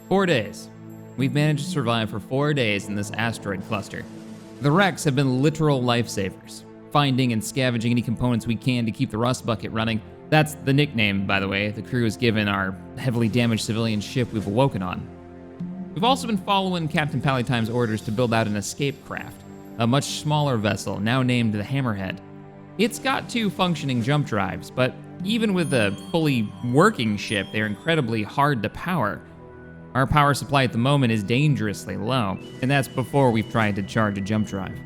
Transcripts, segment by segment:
4 days. We've managed to survive for 4 days in this asteroid cluster. The wrecks have been literal lifesavers, finding and scavenging any components we can to keep the rust bucket running. That's the nickname, by the way, the crew has given our heavily damaged civilian ship we've awoken on. We've also been following Captain Pallytime's orders to build out an escape craft, a much smaller vessel now named the Hammerhead. It's got 2 functioning jump drives, but even with a fully working ship, they're incredibly hard to power. Our power supply at the moment is dangerously low, and that's before we've tried to charge a jump drive.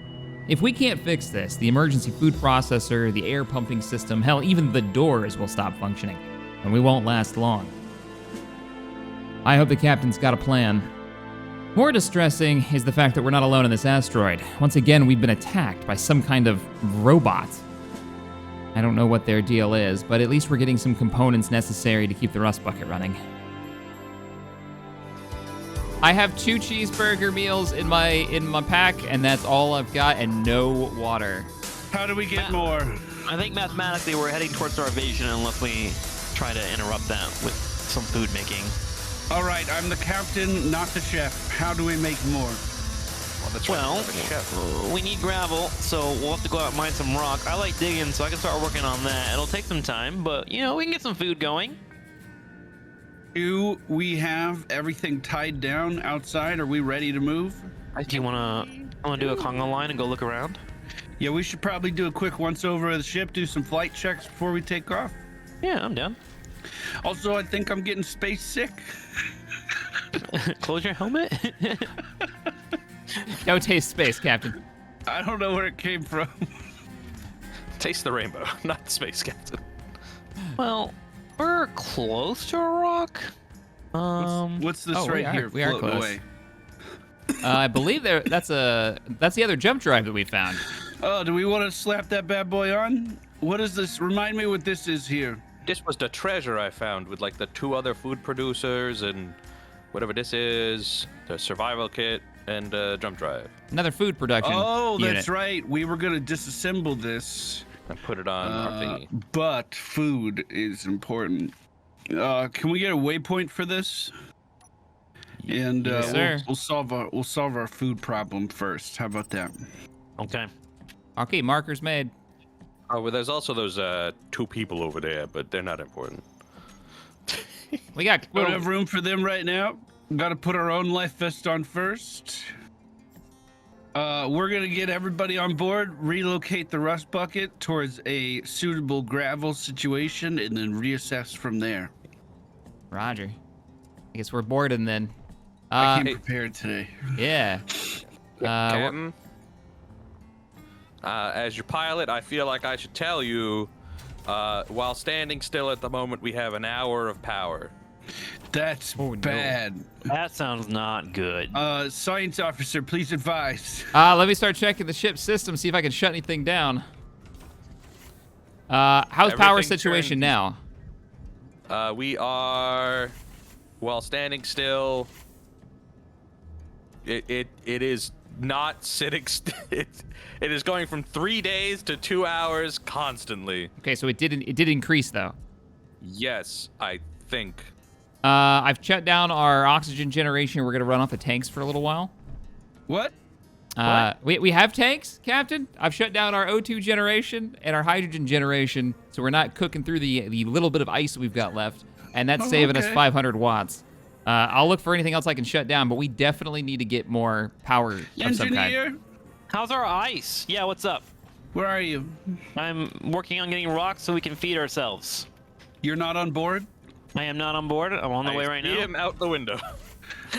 If we can't fix this, the emergency food processor, the air pumping system, hell, even the doors will stop functioning, and we won't last long. I hope the captain's got a plan. More distressing is the fact that we're not alone on this asteroid. Once again, we've been attacked by some kind of robot. I don't know what their deal is, but at least we're getting some components necessary to keep the rust bucket running. I have 2 cheeseburger meals in my pack, and that's all I've got, and no water. How do we get more? I think mathematically we're heading towards starvation unless we try to interrupt that with some food making. All right, I'm the captain, not the chef. How do we make more? Well, we need gravel, so we'll have to go out and mine some rock. I like digging, so I can start working on that. It'll take some time, but, you know, we can get some food going. Do we have everything tied down outside? Are we ready to move? Do you want to do a Congo line and go look around? Yeah, we should probably do a quick once-over of the ship, do some flight checks before we take off. Yeah, I'm down. Also, I think I'm getting space sick. Close your helmet. Go taste space, Captain. I don't know where it came from. Taste the rainbow, not the space captain. Well, we're close to a rock. What's this right here? We are floating close. away? I believe that's the other jump drive that we found. Oh, do we want to slap that bad boy on? What is this? Remind me what this is here. This was the treasure I found with like the 2 other food producers and whatever this is, the survival kit and jump drive. Another food production unit. That's right. We were going to disassemble this. I put it on our thingy. But food is important. Can we get a waypoint for this? And Yes, sir. we'll solve our food problem first. How about that? Okay. Okay, markers made. Oh, well, there's also those 2 people over there, but they're not important. We got We don't have room for them right now. Got to put our own life vest on first. We're gonna get everybody on board, relocate the rust bucket towards a suitable gravel situation, and then reassess from there. Roger. I guess we're boarding then. I came prepared today. Yeah. Captain, as your pilot, I feel like I should tell you, while standing still at the moment, we have an hour of power. That's bad. That sounds not good. Science officer, please advise. Let me start checking the ship's system, see if I can shut anything down. How's power Everything situation turned- now? We are, while standing still, it is not sitting it is going from 3 days to 2 hours constantly. Okay, so it did increase though. Yes, I think. I've shut down our oxygen generation. We're gonna run off the tanks for a little while. What? We have tanks, Captain. I've shut down our O2 generation and our hydrogen generation, so we're not cooking through the little bit of ice we've got left, and that's saving us 500 watts. I'll look for anything else I can shut down, but we definitely need to get more power of some kind. Engineer, How's our ice? Yeah, what's up? where are you? I'm working on getting rocks so we can feed ourselves. You're not on board? I am not on board. I'm on the way right see now. him out the window.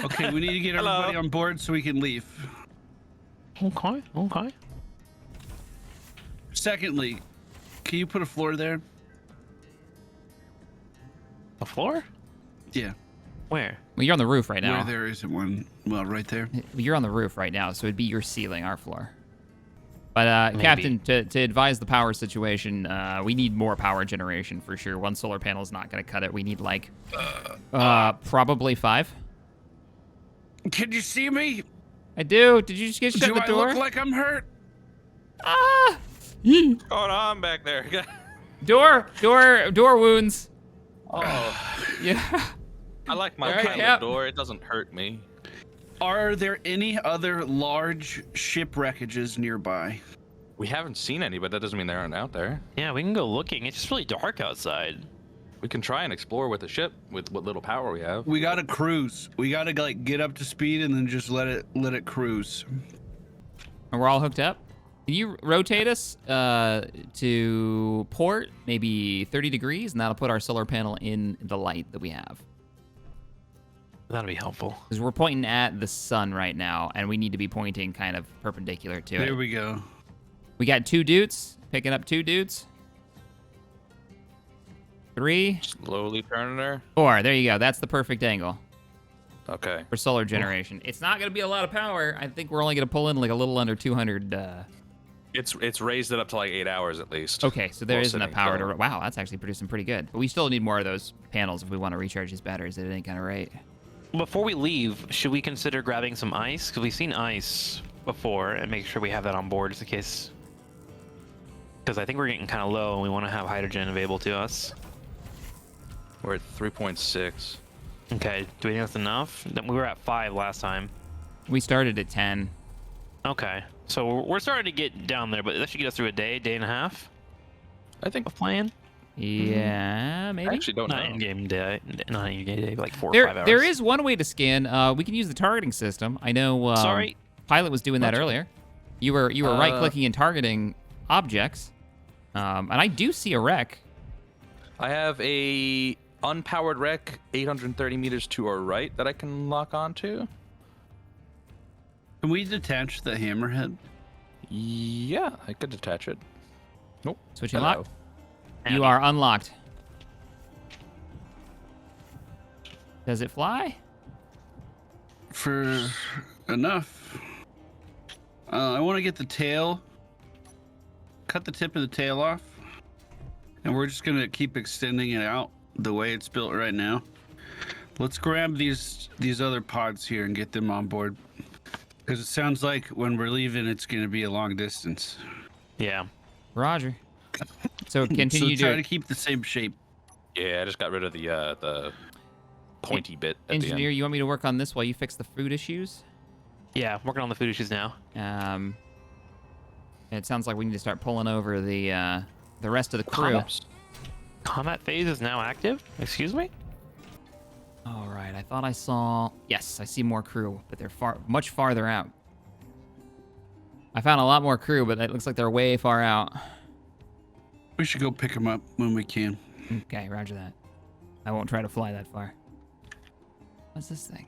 Okay, we need to get Hello. everybody on board so we can leave. Okay. Secondly, can you put a floor there? The floor? Yeah. Where? Well, you're on the roof right now. Where there isn't one. Well, right there. You're on the roof right now, so it'd be your ceiling, our floor. But Maybe. Captain, to advise the power situation, we need more power generation for sure. 1 solar panel is not going to cut it. We need like probably 5. Can you see me? I do. Did you just get shut Do the I door? look like I'm hurt? Ah! What's going on back there? Door wounds. Oh, Yeah. I like my All right, pilot Cap. door. It doesn't hurt me. Are there any other large shipwreckages nearby? We haven't seen any, but that doesn't mean they aren't out there. Yeah, we can go looking. It's just really dark outside. We can try and explore with the ship with what little power we have. We gotta cruise. We gotta like get up to speed and then just let it cruise. And we're all hooked up. Can you rotate us to port, maybe 30 degrees, and that'll put our solar panel in the light that we have. That'll be helpful. Because we're pointing at the sun right now, and we need to be pointing kind of perpendicular to it. There we go. We got 2 dudes, picking up 2 dudes. 3, Slowly turning her. 4. There you go. That's the perfect angle Okay. for solar generation. It's not going to be a lot of power. I think we're only going to pull in like a little under 200. It's raised it up to like 8 hours at least. Okay, so there While isn't enough sitting, power so- to. Wow, that's actually producing pretty good. But we still need more of those panels if we want to recharge these batteries at any kind of rate. Before we leave, should we consider grabbing some ice? Because we've seen ice before, and make sure we have that on board just in case. Because I think we're getting kind of low, and we want to have hydrogen available to us. We're at 3.6. Okay, do we think that's enough? We were at 5 last time. We started at 10. Okay, so we're starting to get down there, but that should get us through a day and a half I think of playing. Yeah, maybe. I actually don't Not know. in-game day, not in-game day, like 4 or 5 There, hours. there is one way to scan. We can use the targeting system. I know. Sorry. Pilot was doing that What? earlier. You were right-clicking and targeting objects, and I do see a wreck. I have a unpowered wreck 830 meters to our right that I can lock onto. Can we detach the hammerhead? Yeah, I could detach it. Nope. Switching Hello. lock. You are unlocked. Does it fly? For enough. I want to get the tail. Cut the tip of the tail off. And we're just going to keep extending it out the way it's built right now. Let's grab these other pods here and get them on board. Because it sounds like when we're leaving, it's going to be a long distance. Yeah. Roger. So continue So try to to keep the same shape. Yeah, I just got rid of the pointy bit at engineer. the end. You want me to work on this while you fix the food issues? Yeah, working on the food issues now. It sounds like we need to start pulling over the rest of the crew. Combat phase is now active? Excuse me? All right, I thought I saw. Yes, I see more crew, but they're much farther out. I found a lot more crew, but it looks like they're way far out. We should go pick them up when we can. Okay, roger that. I won't try to fly that far. What's this thing?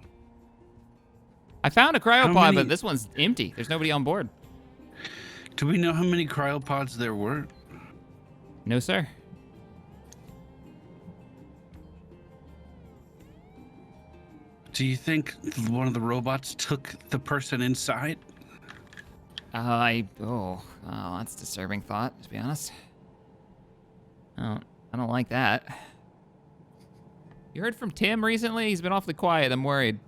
I found a cryopod, many- but this one's empty. There's nobody on board. Do we know how many cryopods there were? No, sir. Do you think one of the robots took the person inside? Oh, that's a disturbing thought, to be honest. I don't like that. You heard from Tim recently? He's been awfully quiet. I'm worried.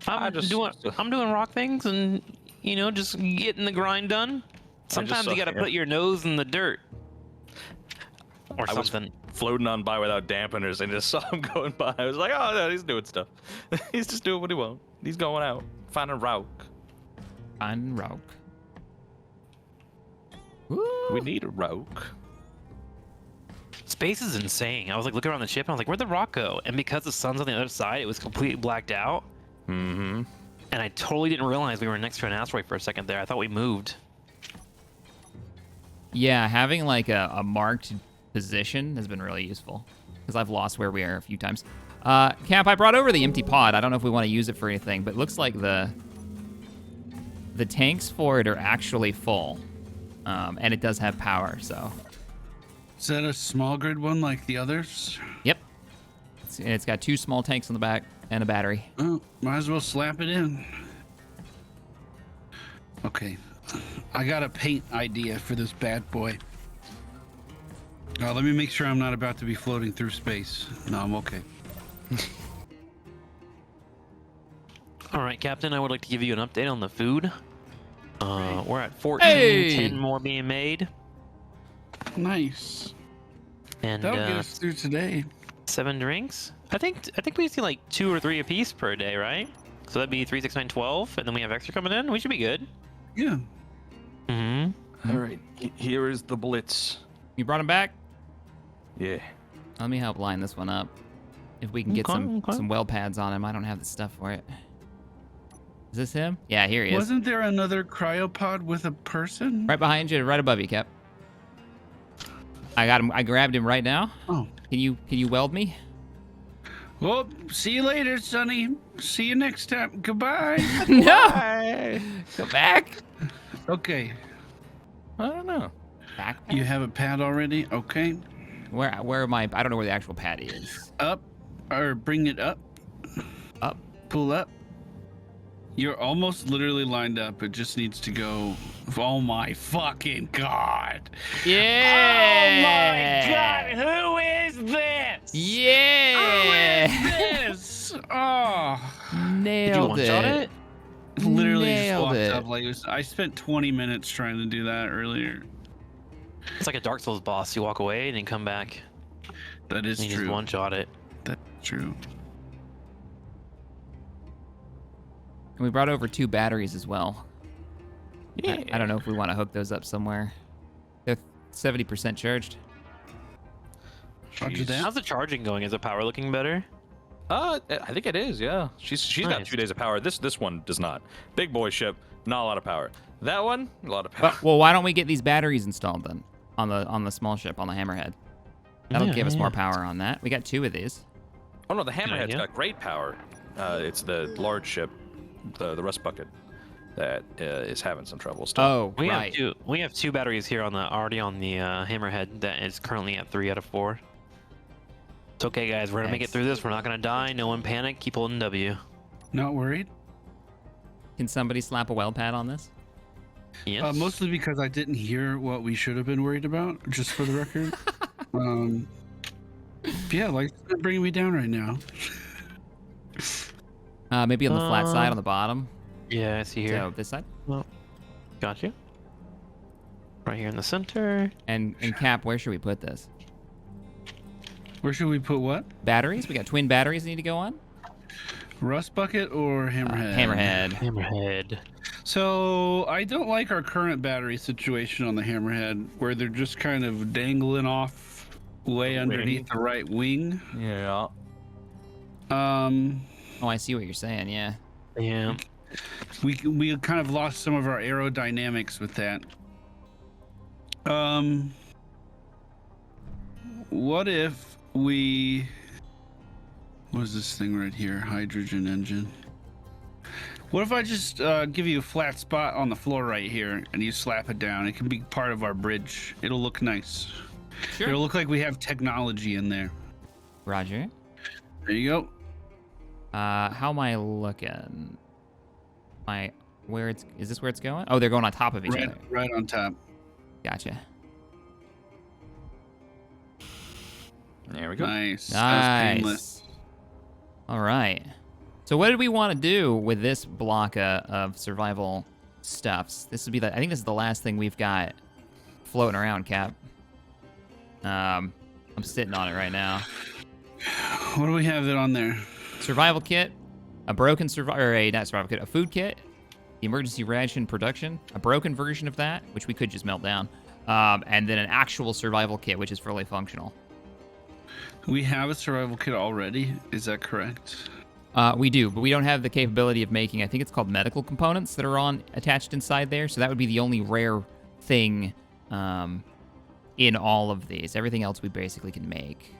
I'm doing rock things and, just getting the grind done. Sometimes you gotta put your nose in the dirt. Or I was something. floating on by without dampeners and just saw him going by. I was like, oh, no, he's doing stuff. He's just doing what he wants. He's going out, finding rock. Fine rogue. We need a rock. Space is insane. I was like looking around the ship and I was like, where'd the rock go? And because the sun's on the other side, it was completely blacked out. Mm-hmm. And I totally didn't realize we were next to an asteroid for a second there. I thought we moved. Yeah, having like a marked position has been really useful because I've lost where we are a few times. Camp, I brought over the empty pod. I don't know if we want to use it for anything, but it looks like the tanks for it are actually full, and it does have power. So, Is that a small grid one like the others? yep, it's got 2 small tanks on the back and a battery. Oh, might as well slap it in. Okay, I got a paint idea for this bad boy. Let me make sure I'm not about to be floating through space. No, I'm okay. All right, Captain, I would like to give you an update on the food. We're at 14, Hey! 10 more being made. Nice. And That'll get us through today. 7 drinks. I think we see like 2 or 3 a piece per day, right? So that'd be 3, 6, 9, 12, and then we have extra coming in. We should be good. Yeah. Mm-hmm. All right, here is the blitz. You brought him back? Yeah. Let me help line this one up. If we can get some well pads on him. I don't have the stuff for it. Is this him? Yeah, here he is. Wasn't there another cryopod with a person? Right behind you, right above you, Cap. I got him. I grabbed him right now. Oh. Can you weld me? Well, see you later, Sonny. See you next time. Goodbye. No. Go back. Okay. I don't know. Back. You have a pad already? Okay. Where am I? I don't know where the actual pad is. Up. Or bring it up. Up. Pull up. You're almost literally lined up. It just needs to go. Oh my fucking god. Yeah. Oh my god, who is this? Yeah. Who is this? Oh. Nailed Did you one-shot it? Literally Nailed just walked it. up like it was, I spent 20 minutes trying to do that earlier. It's like a Dark Souls boss. You walk away and then come back. That is And you true. just one-shot it. That's true. And we brought over 2 batteries as well. Yeah. I don't know if we want to hook those up somewhere. They're 70% charged. Roger that. How's the charging going? Is the power looking better? I think it is. Yeah, she's got Nice. 2 days of power. This one does not. Big boy ship, not a lot of power. That one, a lot of power. Well, why don't we get these batteries installed then on the small ship on the Hammerhead? That'll Yeah, give us yeah. more power on that. We got 2 of these. Oh no, the Hammerhead's idea. got great power. It's the large ship, the rust bucket, that is having some trouble still. Oh, We right. have two batteries here already on the Hammerhead that is currently at 3 out of 4. It's okay, guys. We're gonna make it through this. We're not gonna die. No one panic. Keep holding W. Not worried. Can somebody slap a well pad on this? Yes. Mostly because I didn't hear what we should have been worried about, just for the record. Yeah, like, it's bringing me down right now. Maybe on the flat side on the bottom. Yeah, I see here. So this side. Got you. Right here in the center. And Cap, where should we put this? Where should we put what? Batteries? We got twin batteries that need to go on? Rust bucket or hammerhead? Hammerhead. Hammerhead. So I don't like our current battery situation on the hammerhead, where they're just kind of dangling off way underneath the right wing. Yeah. Oh, I see what you're saying, yeah. Yeah. We kind of lost some of our aerodynamics with that. What if we... What is this thing right here? Hydrogen engine. What if I just give you a flat spot on the floor right here and you slap it down? It can be part of our bridge. It'll look nice. Sure. It'll look like we have technology in there. Roger. There you go. How am I looking? Is this where it's going? Oh, they're going on top of each other. Right on top. Gotcha. There we go. Nice. That was painless. Nice. All right. So what did we want to do with this block of survival stuffs? This would be I think this is the last thing we've got floating around, Cap. I'm sitting on it right now. What do we have it on there? Survival kit, a broken not survival kit, a food kit, the emergency ration production, a broken version of that, which we could just melt down, and then an actual survival kit, which is fully functional. We have a survival kit already. Is that correct? We do, but we don't have the capability of making, I think it's called medical components that are attached inside there. So that would be the only rare thing in all of these. Everything else we basically can make.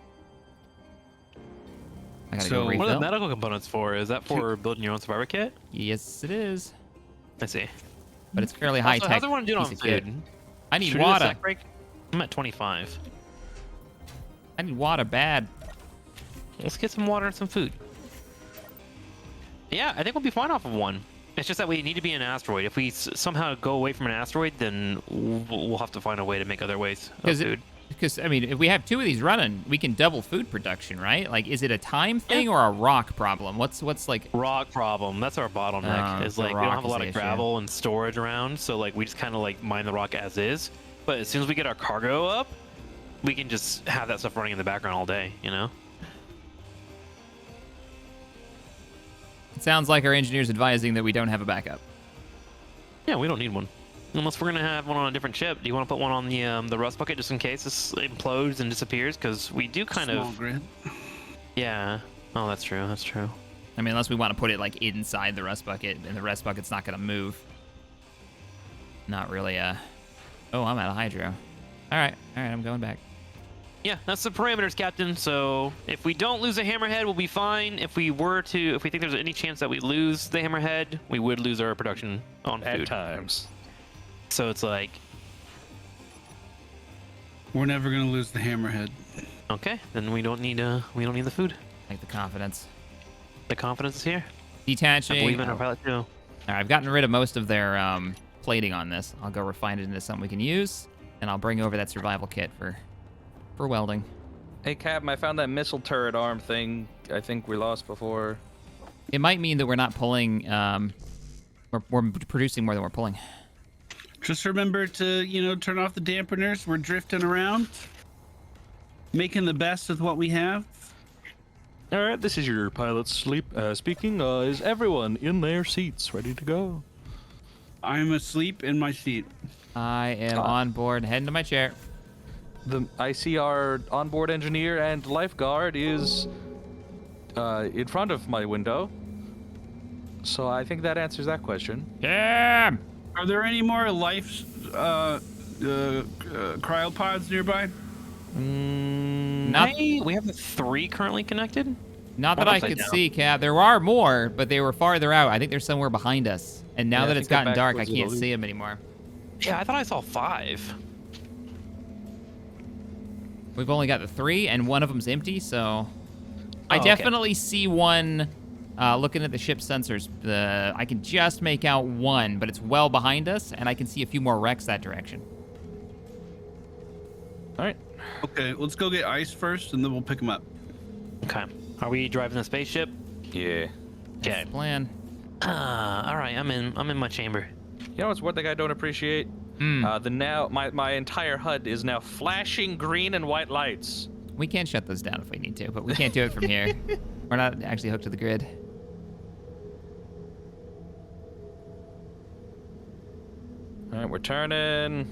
I gotta go What are refill. the medical components for? Is that for building your own survivor kit? Yes, it is. I see. But it's fairly high Also, tech. how's everyone doing on piece of kit. food? I need Should we do a water. sec break? I'm at 25. I need water bad. Let's get some water and some food. Yeah, I think we'll be fine off of one. It's just that we need to be in an asteroid. If we somehow go away from an asteroid, then we'll have to find a way to make other ways of food. Because, I mean, if we have 2 of these running, we can double food production, right? Like, is it a time thing or a rock problem? What's like... Rock problem. That's our bottleneck. Is the like we rock don't have a is lot the of issue. gravel and storage around, so like we just kind of like mine the rock as is. But as soon as we get our cargo up, we can just have that stuff running in the background all day, you know? It sounds like our engineer's advising that we don't have a backup. Yeah, we don't need one. Unless we're gonna have one on a different ship. Do you want to put one on the rust bucket just in case this implodes and disappears? Because we do kind Small of. grid. Yeah. Oh, that's true. That's true. I mean, unless we want to put it like inside the rust bucket, and the rust bucket's not gonna move. Not really. Oh, I'm out of hydro. All right, I'm going back. Yeah, that's the parameters, Captain. So if we don't lose a hammerhead, we'll be fine. If we think there's any chance that we lose the hammerhead, we would lose our production on At food. times. So it's like, We're never gonna lose the hammerhead. okay, then we don't need the food. Like the confidence. The confidence is here. Detaching. I believe in our pilot too. All right, I've gotten rid of most of their plating on this. I'll go refine it into something we can use, and I'll bring over that survival kit for welding. Hey, Captain, I found that missile turret arm thing I think we lost before. It might mean that we're not pulling. We're producing more than we're pulling. Just remember to, turn off the dampeners. We're drifting around, making the best of what we have. All right, this is your pilot speaking. Is everyone in their seats ready to go? I'm asleep in my seat. I am on board, heading to my chair. I see our onboard engineer and lifeguard is in front of my window. So I think that answers that question. Yeah. Are there any more life cryopods nearby? Not, We have 3 currently connected. not that One I upside could down. see, Cap. There are more, but they were farther out. I think they're somewhere behind us. And now Yeah, I that think it's they're gotten back dark, I towards the can't loop. see them anymore. Yeah, I thought I saw 5. We've only got the 3, and one of them's empty, so... I okay. definitely see one, looking at the ship sensors. I can just make out one, but it's well behind us, and I can see a few more wrecks that direction. All right. Okay, let's go get ice first, and then we'll pick them up. Okay. Are we driving the spaceship? Yeah. That's Okay. the plan. All right. I'm in my chamber. You know what's one thing I don't appreciate? My entire HUD is now flashing green and white lights. We can shut those down if we need to, but we can't do it from here. We're not actually hooked to the grid. All right, we're turning.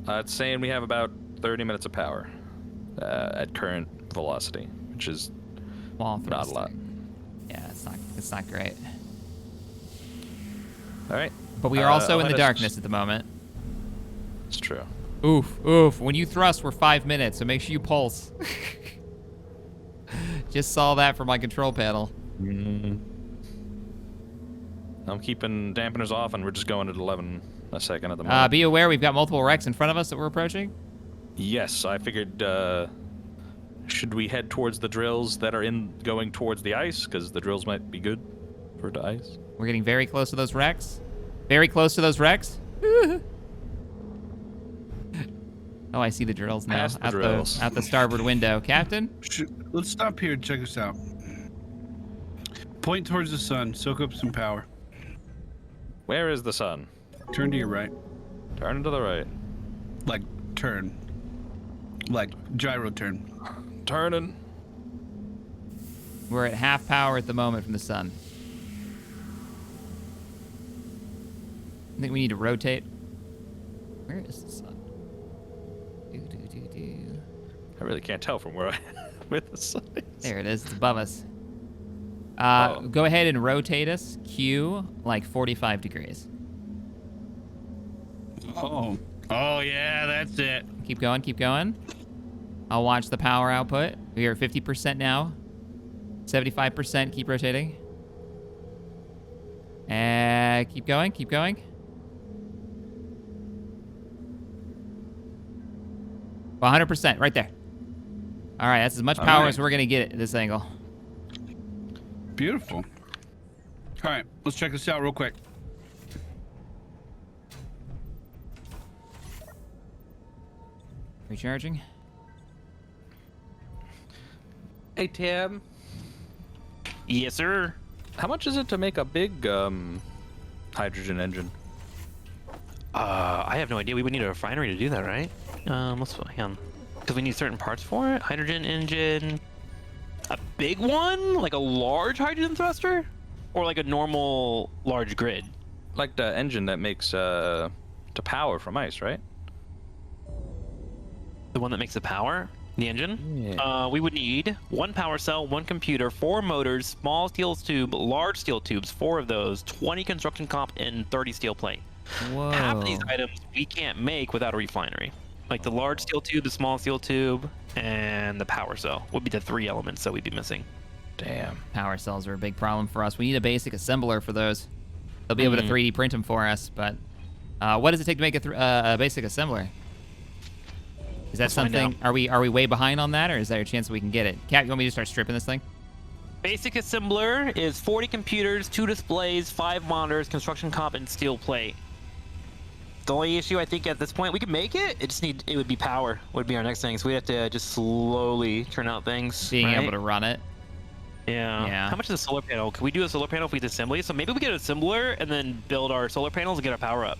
It's saying we have about 30 minutes of power at current velocity, which is Wall not a lot. Yeah, it's not great. All right. But we are also in let the us- darkness at the moment. It's true. Oof. When you thrust, we're 5 minutes, so make sure you pulse. Just saw that from my control panel. I'm keeping dampeners off, and we're just going at 11 a second at the moment. Be aware, we've got multiple wrecks in front of us that we're approaching. Yes, I figured. Should we head towards the drills that are going towards the ice? Because the drills might be good for the ice. We're getting very close to those wrecks. Very close to those wrecks. Oh, I see the drills now. Past the drills. Out the starboard window. Captain? Let's stop here and check this out. Point towards the sun. Soak up some power. Where is the sun? Turn to your right. Turn to the right. Like turn. Like gyro turn. Turning. We're at half power at the moment from the sun. I think we need to rotate. Where is the sun? I really can't tell from where where the sun is. There it is. It's above us. Oh. Go ahead and rotate us. Q, like 45 degrees. Oh yeah, that's it. Keep going. I'll watch the power output. We are at 50% now. 75%. Keep rotating. And keep going. 100%, right there. All right, that's as much power as we're gonna get at this angle. Beautiful. All right, let's check this out real quick. Recharging. Hey, Tim. Yes, sir. How much is it to make a big hydrogen engine? I have no idea. We would need a refinery to do that, right? Let's hang on. Because we need certain parts for it. Hydrogen engine. A big one? Like a large hydrogen thruster? Or like a normal large grid? Like the engine that makes the power from ice, right? The one that makes the power? The engine? Yeah. We would need 1 power cell, 1 computer, 4 motors, small steel tube, large steel tubes, 4 of those, 20 construction comp, and 30 steel plate. Whoa. Half of these items we can't make without a refinery. Like the large steel tube, the small steel tube, and the power cell would be the 3 elements that we'd be missing. Damn. Power cells are a big problem for us. We need a basic assembler for those. They'll be able to 3D print them for us, but what does it take to make a basic assembler? Is that something? Are we way behind on that, or is there a chance that we can get it? Cap, you want me to start stripping this thing? Basic assembler is 40 computers, 2 displays, 5 monitors, construction comp, and steel plate. The only issue I think at this point, we could make it. It would be power. Would be our next thing. So we have to just slowly turn out things. Being right? able to run it. Yeah. How much is a solar panel? Could we do a solar panel if we get assembly? So maybe we get an assembler and then build our solar panels and get our power up.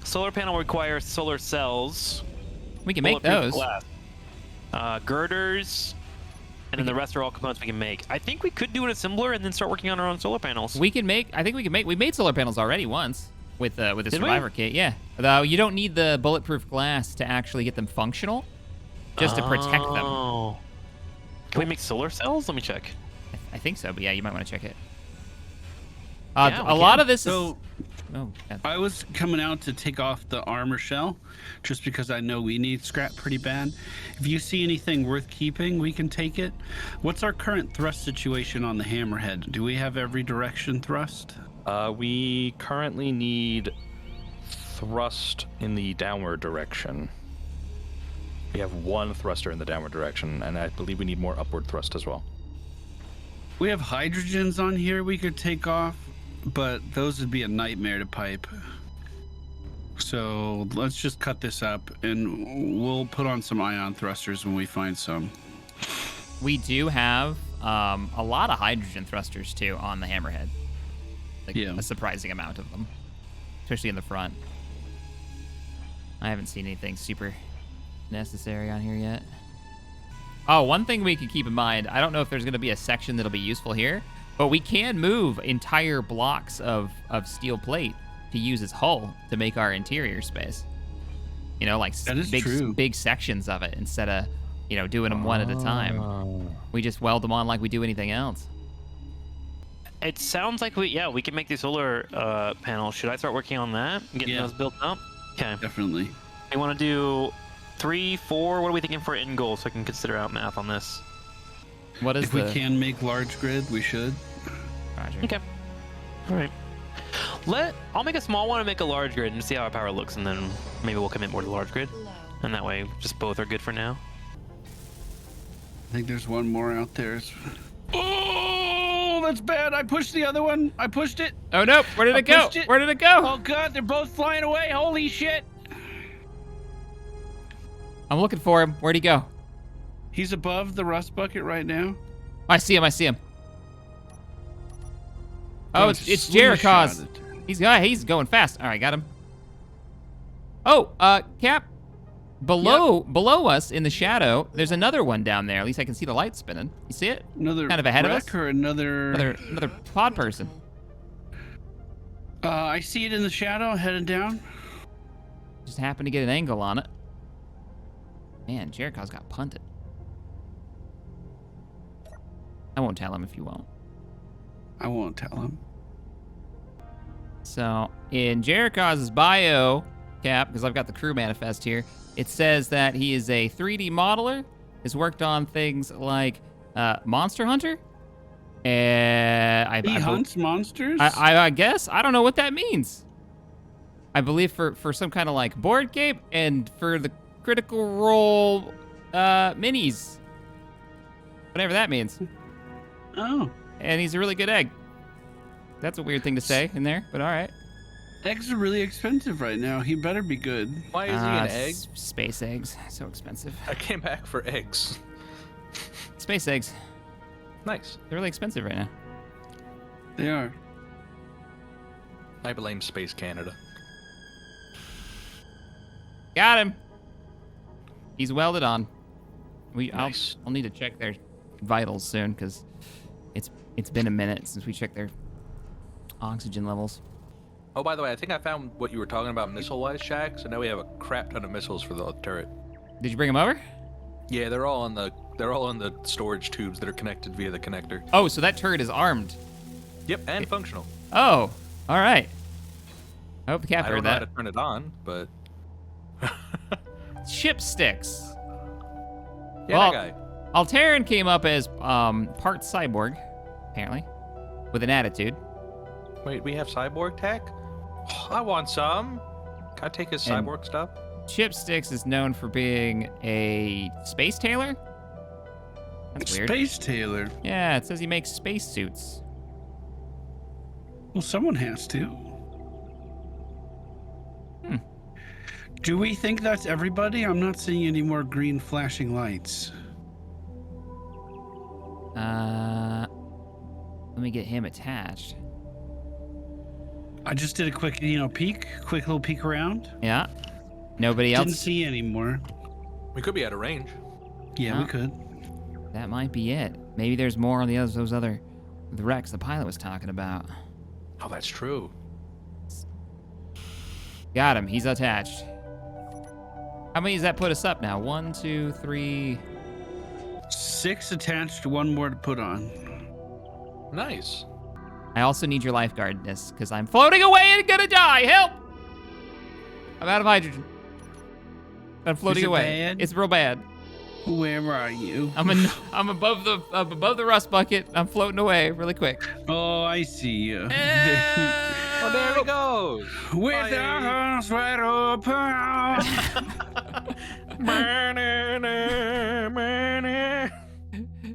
Solar panel requires solar cells. We can make those. Glass. Girders, and then the rest are all components we can make. I think we could do an assembler and then start working on our own solar panels. We can make. I think we can make. We made solar panels already once with the Did survivor kit. Yeah. Though you don't need the bulletproof glass to actually get them functional, just to protect them. Oh. Can we make solar cells? Let me check. I think so, but yeah, you might want to check it. Yeah, a lot of this So, is. Oh, yeah. I was coming out to take off the armor shell, just because I know we need scrap pretty bad. If you see anything worth keeping, we can take it. What's our current thrust situation on the Hammerhead? Do we have every direction thrust? We currently need thrust in the downward direction. We have 1 thruster in the downward direction, and I believe we need more upward thrust as well. We have hydrogens on here we could take off, but those would be a nightmare to pipe. So let's just cut this up, and we'll put on some ion thrusters when we find some. We do have a lot of hydrogen thrusters too on the Hammerhead. Like Yeah. a surprising amount of them, especially in the front. I haven't seen anything super necessary on here yet. Oh, one thing we can keep in mind, I don't know if there's going to be a section that'll be useful here, but we can move entire blocks of steel plate to use as hull to make our interior space. You know, like That is true. big sections of it instead of, doing them one at a time. We just weld them on like we do anything else. It sounds like we can make the solar panel. Should I start working on that? Getting Yeah. those built up? Okay. Definitely. We want to do 3, 4. What are we thinking for end goal so I can consider out math on this? What is If we can make large grid, we should. Roger. Okay. All right. I'll make a small one and make a large grid and see how our power looks, and then maybe we'll commit more to the large grid. And that way, just both are good for now. I think there's one more out there. Oh, that's bad. I pushed the other one. I pushed it. Oh no! Where did it go? pushed it. Where did it go? Oh god, they're both flying away. Holy shit. I'm looking for him. Where'd he go? He's above the rust bucket right now. I see him. I see him. Oh, it's Slingshot Jericho's. it. He's going fast. All right, got him. Oh, Cap. Below us in the shadow, there's another one down there. At least I can see the light spinning. You see it? Another kind of ahead of us? wreck or another pod person. I see it in the shadow headed down. Just happened to get an angle on it. Man, Jericho's got punted. I won't tell him if you won't. I won't tell him. So, in Jericho's bio, Cap, because I've got the crew manifest here, it says that he is a 3D modeler, has worked on things like Monster Hunter. He hunts monsters? I guess. I don't know what that means. I believe for some kind of like board game and for the Critical Role minis. Whatever that means. Oh. And he's a really good egg. That's a weird thing to say in there, but all right. Eggs are really expensive right now. He better be good. Why is he an egg? Space eggs. So expensive. I came back for eggs. Space eggs. Nice. They're really expensive right now. They are. I blame Space Canada. Got him. He's welded on. Nice. I'll need to check their vitals soon because it's been a minute since we checked their oxygen levels. Oh, by the way, I think I found what you were talking about missile-wise, Shaq. So now we have a crap ton of missiles for the turret. Did you bring them over? Yeah, they're all on the storage tubes that are connected via the connector. Oh, so that turret is armed. Yep, and functional. Oh, all right. I hope the cap I don't heard know how that. to turn it on, but Ship sticks. yeah, Well, that guy. Alteran came up as part cyborg, apparently, with an attitude. Wait, we have cyborg tech? I want some. Can I take his And- cyborg stuff? Chipsticks is known for being a space tailor. That's weird. Space Tailor. Yeah, it says he makes space suits. Well, someone has to. Do we think that's everybody? I'm not seeing any more green flashing lights. Let me get him attached. I just did a quick, quick little peek around. Yeah. Nobody else. Didn't see any more. We could be out of range. Yeah, Huh? we could. That might be it. Maybe there's more on the wrecks the pilot was talking about. Oh, that's true. Got him. He's attached. How many does that put us up now? 1, 2, 3. 6 attached, 1 more to put on. Nice. I also need your lifeguardness because I'm floating away and gonna die. Help! I'm out of hydrogen. I'm floating Is it away. bad? It's real bad. Where are you? I'm above the rust bucket. I'm floating away really quick. Oh, I see you. Oh, there he goes. With the arms wide open.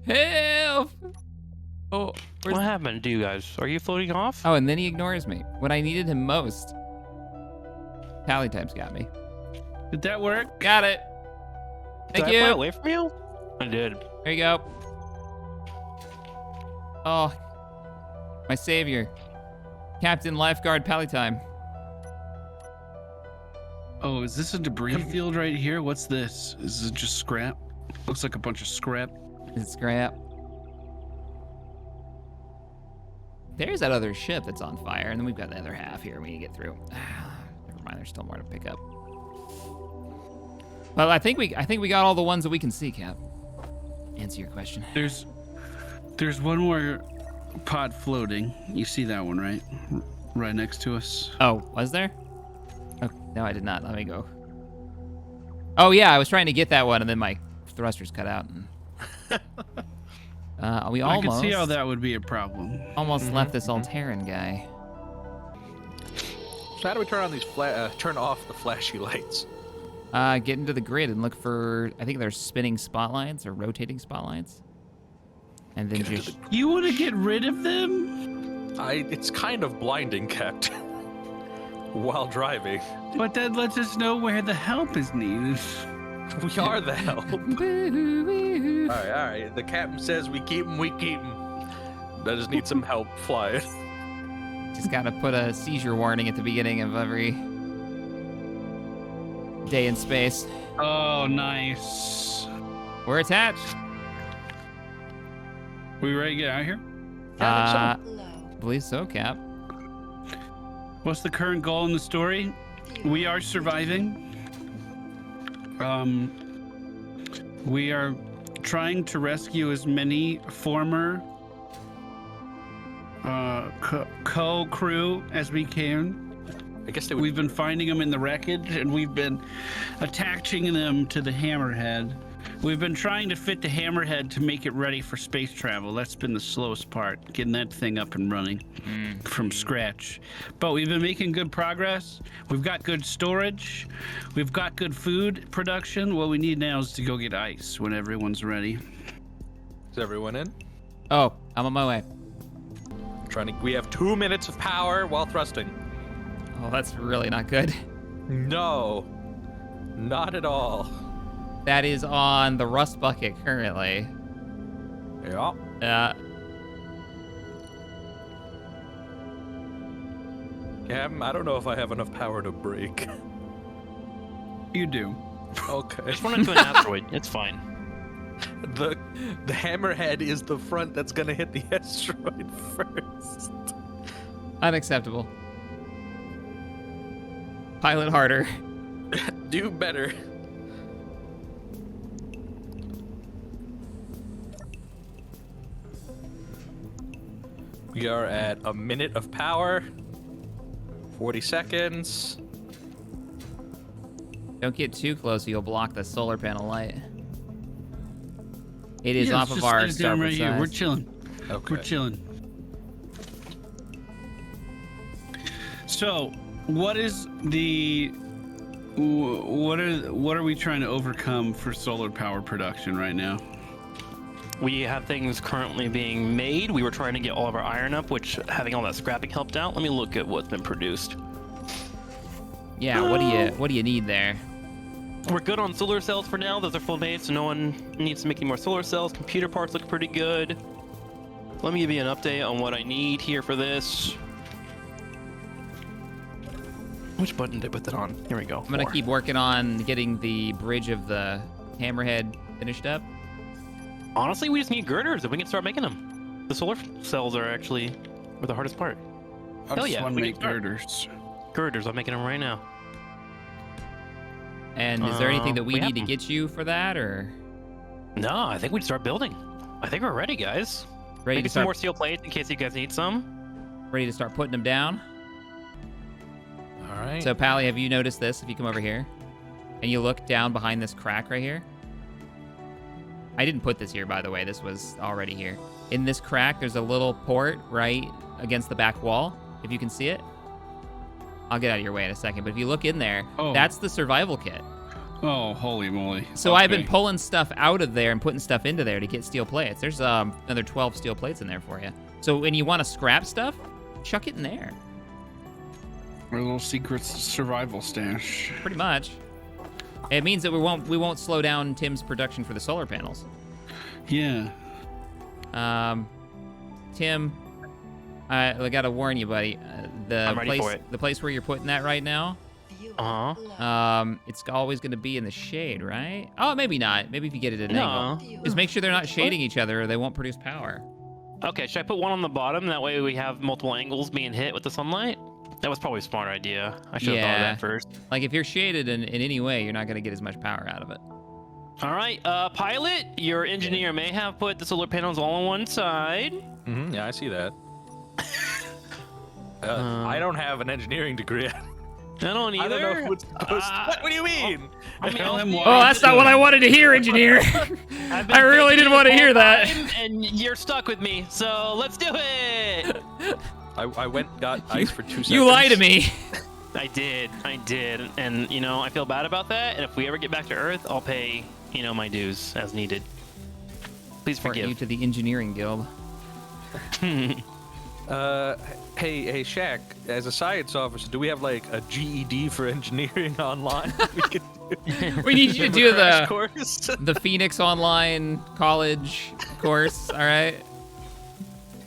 Help! Oh, where's What happened to you guys? Are you floating off? Oh, and then he ignores me when I needed him most. Pallytime's got me. Did that work? Got it. Did Thank I fly you. away from you? I did. There you go. Oh, my savior, Captain Lifeguard Pallytime. Oh, is this a debris field right here? What's this? Is it just scrap? Looks like a bunch of scrap. It's scrap. There's that other ship that's on fire, and then we've got the other half here we need to get through. Never mind, there's still more to pick up. Well, I think we got all the ones that we can see, Cap. Answer your question. There's one more pod floating. You see that one, right? Right next to us. Oh, was there? Oh, no, I did not. Let me go. Oh, yeah, I was trying to get that one, and then my thrusters cut out. And... we I almost... could see how that would be a problem. Almost left this Alteran guy. So how do we turn on these turn off the flashy lights? Get into the grid and look for, I think there's spinning spotlights or rotating spotlights. And then just... You want to get rid of them? It's kind of blinding, Captain. While driving. But that lets us know where the help is needed. We are the help. All right. The captain says we keep him, we keep him. I just need some help flying. Just gotta put a seizure warning at the beginning of every day in space. Oh, nice. We're attached. We ready to get out of here? I believe so, Cap. What's the current goal in the story? We are surviving. We are trying to rescue as many former co-crew as we can. I guess they would. We've been finding them in the wreckage, and we've been attaching them to the hammerhead. We've been trying to fit the hammerhead to make it ready for space travel. That's been the slowest part, getting that thing up and running from scratch. But we've been making good progress. We've got good storage. We've got good food production. What we need now is to go get ice when everyone's ready. Is everyone in? Oh, I'm on my way. We have 2 minutes of power while thrusting. Oh, that's really not good. No, not at all. That is on the rust bucket currently. Yeah. Captain, I don't know if I have enough power to brake. You do. Okay. Just run into an asteroid. It's fine. The hammerhead is the front that's gonna hit the asteroid first. Unacceptable. Pilot harder. Do better. We are at a minute of power. 40 seconds. Don't get too close or you'll block the solar panel light. It is Yeah, off let's of just our set it down starboard right here. side. We're chilling. Okay. We're chilling. So, what is the what are we trying to overcome for solar power production right now? We have things currently being made. We were trying to get all of our iron up, which having all that scrapping helped out. Let me look at what's been produced. Yeah, what do you need there? We're good on solar cells for now. Those are full base, so no one needs to make any more solar cells. Computer parts look pretty good. Let me give you an update on what I need here for this. Which button did I put that on? Here we go. I'm gonna keep working on getting the bridge of the hammerhead finished up. Honestly, we just need girders if we can start making them. The solar cells are actually the hardest part. I Hell just yeah, want we to can make start. girders. Girders, I'm making them right now. And is there anything that we we need have to them. get you for that, or No, I think we'd start building. I think we're ready, guys. ready Maybe to some start more steel plates in case you guys need some. ready to start putting them down? All right. So, Pally, have you noticed this? If you come over here and you look down behind this crack right here. I didn't put this here, by the way. This was already here. In this crack, there's a little port right against the back wall, if you can see it. I'll get out of your way in a second, but if you look in there, Oh. that's the survival kit. Oh, holy moly. So I've been Okay. pulling stuff out of there and putting stuff into there to get steel plates. There's another 12 steel plates in there for you. So when you want to scrap stuff, chuck it in there. Our little secret survival stash. Pretty much. It means that we won't slow down Tim's production for the solar panels. Yeah. Tim, I gotta warn you, buddy. I'm ready for it. The place where you're putting that right now, it's always gonna be in the shade, right? Oh, maybe not. Maybe if you get it at an angle. Just make sure they're not shading each other, or they won't produce power. Okay, should I put one on the bottom? That way we have multiple angles being hit with the sunlight? That was probably a smart idea. I should have thought of Yeah. that first. Like if you're shaded in any way, you're not gonna get as much power out of it. All right, pilot, your engineer may have put the solar panels all on one side. Yeah, I see that. I don't have an engineering degree. I don't either. I don't know who it's supposed to. What do you mean? Tell him why. Oh, that's not what I wanted to hear, engineer. I've been I really didn't thinking want to the hear whole that. time, And you're stuck with me, so let's do it. I went and got ice for 2 seconds. You lie to me. I did, and you know I feel bad about that. And if we ever get back to Earth, I'll pay my dues as needed. Please Report you forgive. to the engineering guild. Hey, Shaq, as a science officer, do we have like a GED for engineering online? We could do We need you to do crash the course. the Phoenix Online College course. All right.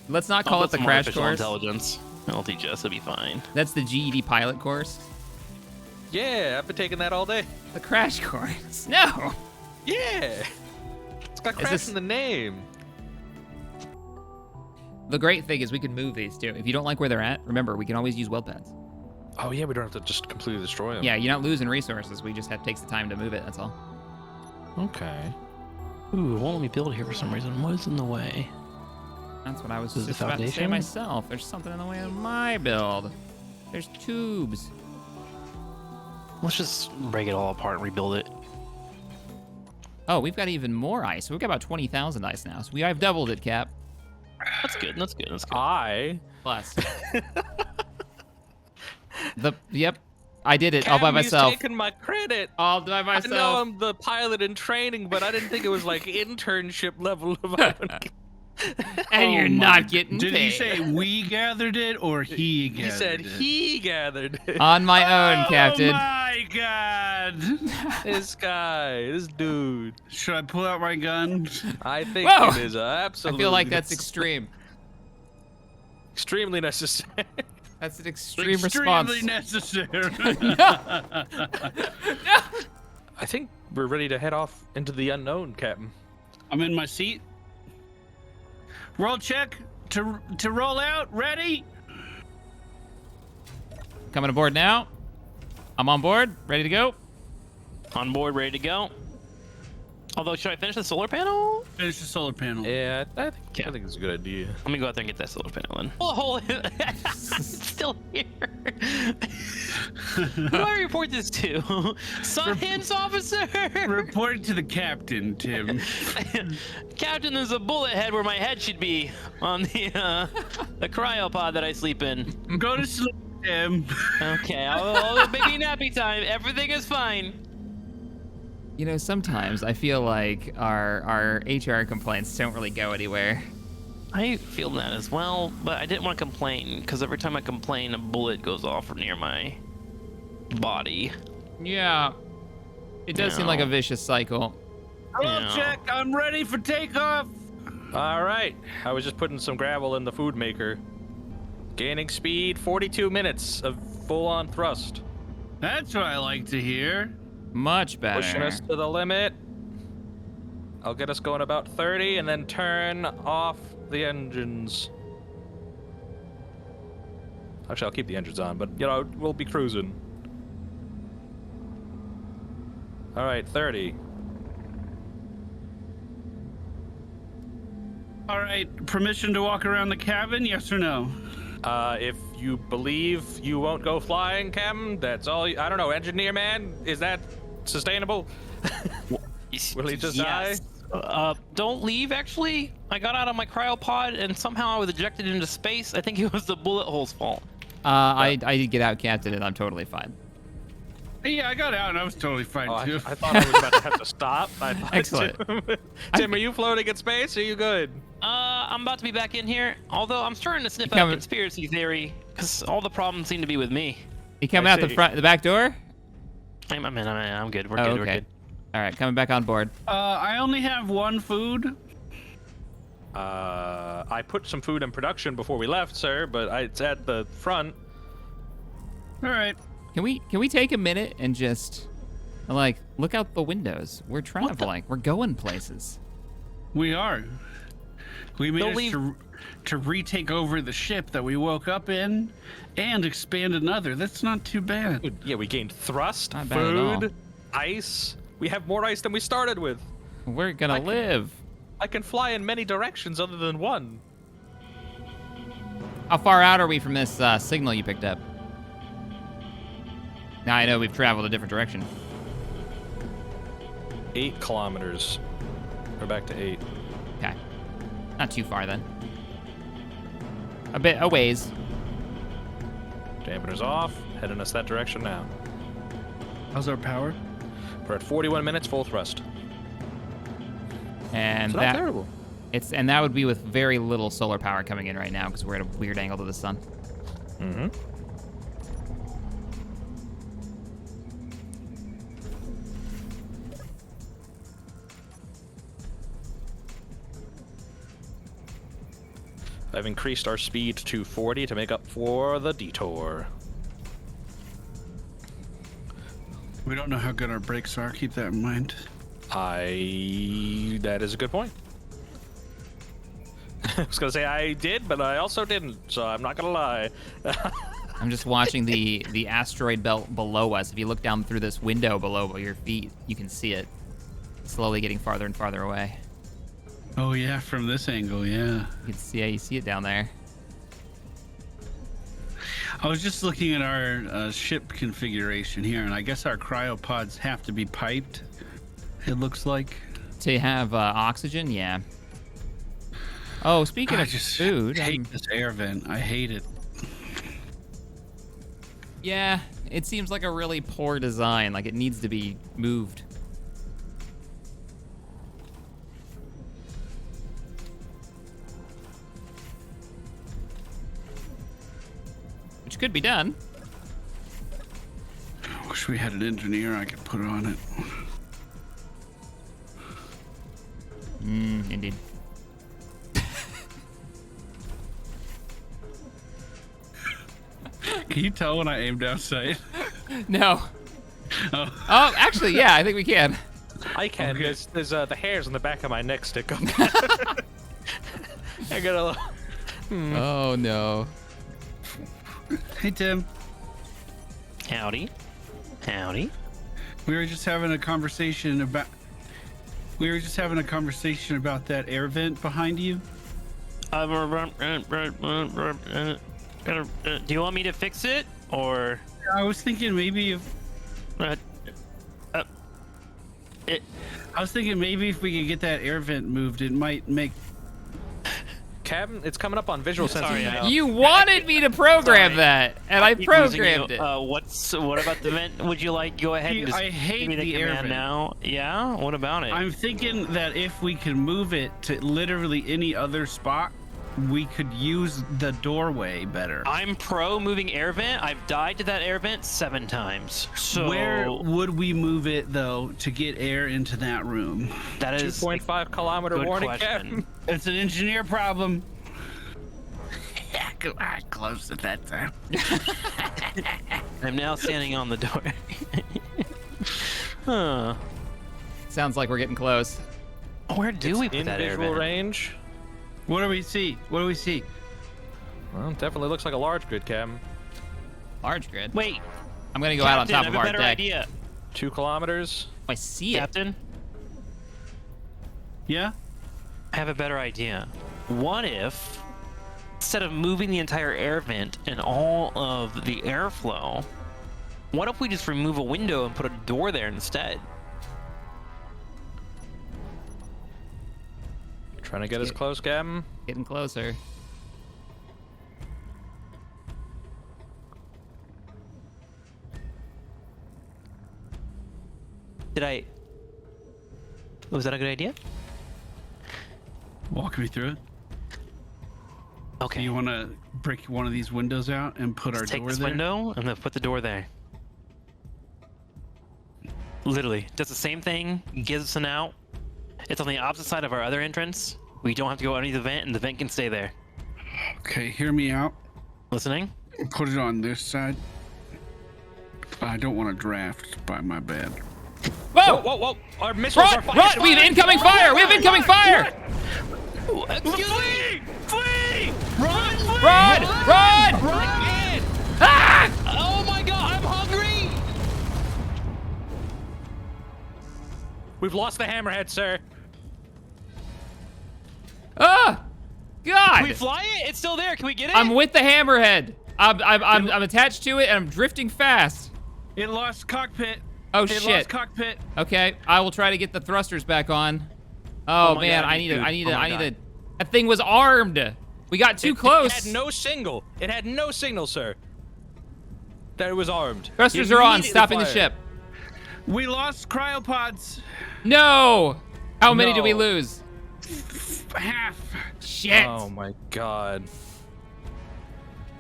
Let's not call I'll it put the some crash artificial course. intelligence. I'll teach us. It'll be fine. That's the GED pilot course. Yeah, I've been taking that all day. The crash course. No. Yeah. It's got crash this- in the name. The great thing is we can move these too. If you don't like where they're at, remember we can always use weld pads. Oh yeah, we don't have to just completely destroy them. Yeah, you're not losing resources. We just takes the time to move it. That's all. Okay. Ooh, it won't let me build here for some reason. What is in the way? That's what I was Is it just about to say foundation? myself. There's something in the way of my build. There's tubes. Let's just break it all apart and rebuild it. Oh, we've got even more ice. We've got about 20,000 ice now. So I've doubled it, Cap. That's good. That's good. That's good. I. Plus. Yep. I did it all by Cammy's myself. taking my credit. All by I know myself. I'm the pilot in training, but I didn't think it was like internship level of. And you're Oh my- not getting Did paid. he say we gathered it or he gathered He said it? he gathered it. On my own, Captain. Oh my god! This guy, this dude. Should I pull out my gun? I think Whoa! it is I absolutely. feel like that's extreme. extremely necessary. That's an extreme response. Extremely necessary. I think we're ready to head off into the unknown, Captain. I'm in my seat. Roll check to roll out. Ready? Coming aboard now. I'm on board, ready to go. On board, ready to go. Although, should I finish the solar panel? Finish the solar panel. Yeah, I think it's a good idea. Let me go out there and get that solar panel then. Oh, it's still here. Who do I report this to? Science officer! Report to the captain, Tim. Captain, there's a bullet head where my head should be on the cryopod that I sleep in. Go to sleep, Tim. Okay, I'll baby nappy time. Everything is fine. You know, sometimes I feel like our HR complaints don't really go anywhere. I feel that as well, but I didn't want to complain because every time I complain, a bullet goes off from near my body. Yeah. It does seem like a vicious cycle. Roll check. I'm ready for takeoff. All right. I was just putting some gravel in the food maker. Gaining speed, 42 minutes of full-on thrust. That's what I like to hear. Much better. Pushing us to the limit. I'll get us going about 30 and then turn off the engines. Actually, I'll keep the engines on, but, you know, we'll be cruising. All right, 30. All right. Permission to walk around the cabin? Yes or no? If you believe you won't go flying, Cam, that's all. I don't know, engineer man, is that sustainable? Will he just die? Don't leave, actually. I got out of my cryopod and somehow I was ejected into space. I think it was the bullet hole's fault. I did get out, Captain, and I'm totally fine. Yeah, I got out and I was totally fine too. I thought I was about to have to stop. Excellent. Tim, are you floating in space? Are you good? I'm about to be back in here. Although I'm starting to sniff out conspiracy theory because all the problems seem to be with me. You coming out the back door? I'm good. We're Oh, good. okay. We're good. All right, coming back on board. I only have one food. I put some food in production before we left, sir, but it's at the front. All right. Can we take a minute and just like look out the windows? We're traveling. We're going places. We are. We managed to retake over the ship that we woke up in and expand another. That's not too bad. Yeah, we gained thrust, Not bad at all. food, ice. We have more ice than we started with. We're gonna live. I can fly in many directions other than one. How far out are we from this signal you picked up? Now I know we've traveled a different direction. 8 kilometers. We're back to 8. Okay. Not too far then. A ways. Dampeners off. Heading us that direction now. How's our power? We're at 41 minutes full thrust. And It's not terrible. and that would be with very little solar power coming in right now because we're at a weird angle to the sun. Mm-hmm. I've increased our speed to 40 to make up for the detour. We don't know how good our brakes are. Keep that in mind. That is a good point. I was gonna say I did, but I also didn't, so I'm not gonna lie. I'm just watching the asteroid belt below us. If you look down through this window below your feet, you can see it slowly getting farther and farther away. Oh yeah, from this angle, yeah. You see it down there. I was just looking at our ship configuration here, and I guess our cryopods have to be piped. It looks like. To have oxygen, yeah. Oh, speaking I of just food, hate this air vent. I hate it. yeah, it seems like a really poor design. Like it needs to be moved. Which could be done. I wish we had an engineer I could put on it. Indeed. Can you tell when I aim down sight? No. Oh. Oh, actually, yeah, I think we can. I can. Okay. There's the hairs on the back of my neck stick up. I got a little... Oh no. Hey, Tim. Howdy. Howdy. We were just having a conversation about that air vent behind you. Do you want me to fix it, or? I was thinking maybe if if we could get that air vent moved, it might make. Captain, it's coming up on visual sensors Sorry, now. You wanted me to program Sorry. that, and I Keep losing programmed you. it. What about the vent? Would you like go ahead and just I hate give me the the air command vent. now? Yeah. What about it? I'm thinking that if we can move it to literally any other spot, we could use the doorway better. I'm pro moving air vent. I've died to that air vent 7 times. So Where would we move it though to get air into that room? that is 2.5 kilometer good warning, question. Captain. It's an engineer problem. Close at that time. I'm now standing on the door. Huh. Sounds like we're getting close. Where do we put In that air visual vent? range. What do we see? What do we see? Well, it definitely looks like a large grid, Captain. Large grid. Wait, I'm gonna go out on Captain, top I of have a our better deck. idea. 2 kilometers. I see it. Captain, Yeah? I have a better idea. What if, instead of moving the entire air vent and all of the airflow, what if we just remove a window and put a door there instead? Trying to get us close, Captain. Getting closer. Was that a good idea? Walk me through it. Do Okay. you want to break one of these windows out and put Let's our take door this there? window and then put the door there. Literally, does the same thing, gives us an out. It's on the opposite side of our other entrance. We don't have to go underneath the vent, and the vent can stay there. Okay, hear me out. Listening? Put it on this side. I don't want to draft by my bed. Whoa! Whoa, whoa! Our missiles Run! are firing! Run! We have incoming fire! We have incoming fire! Excuse me! Flee! Run! Run! Run! Run! Ah! Oh my god, I'm hungry! We've lost the hammerhead, sir. Ah! God! Can we fly it? It's still there. Can we get it? I'm with the hammerhead. I'm attached to it and I'm drifting fast. It lost cockpit. Oh It shit. lost cockpit. Okay, I will try to get the thrusters back on. Oh, my man, God, I need dude. to. That thing was armed. We got too close. It had no signal. It had no signal, sir. That it was armed. Thrusters You are on, immediately stopping the fired. ship. We lost cryopods. No! How many did we No. lose? Half. Shit. Oh my god.